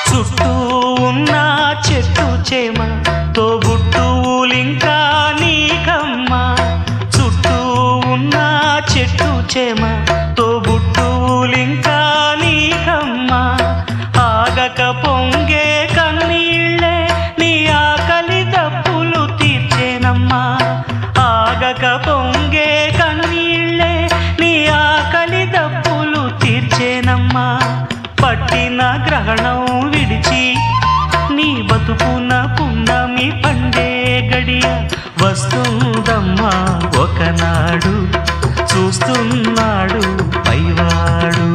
చుట్టూ ఉన్న చెట్టు చేమ తోబుట్టువులింకా నీకమ్మా. చుట్టూ ఉన్న చెట్టు చేమ తోబుట్టువులింకా నీకమ్మా. ఆగక పొంగే కన్నీళ్ళే నీ ఆకలి దప్పులు తీర్చేనమ్మా. ఆగక పొంగే కన్నీళ్ళే నీ ఆకలి దప్పులు తీర్చేనమ్మా. పట్టిన గ్రహణం విడిచి నీ బతుకున పున్నమి పండే గడియ వస్తుందమ్మా ఒకనాడు, చూస్తున్నాడు పైవాడు.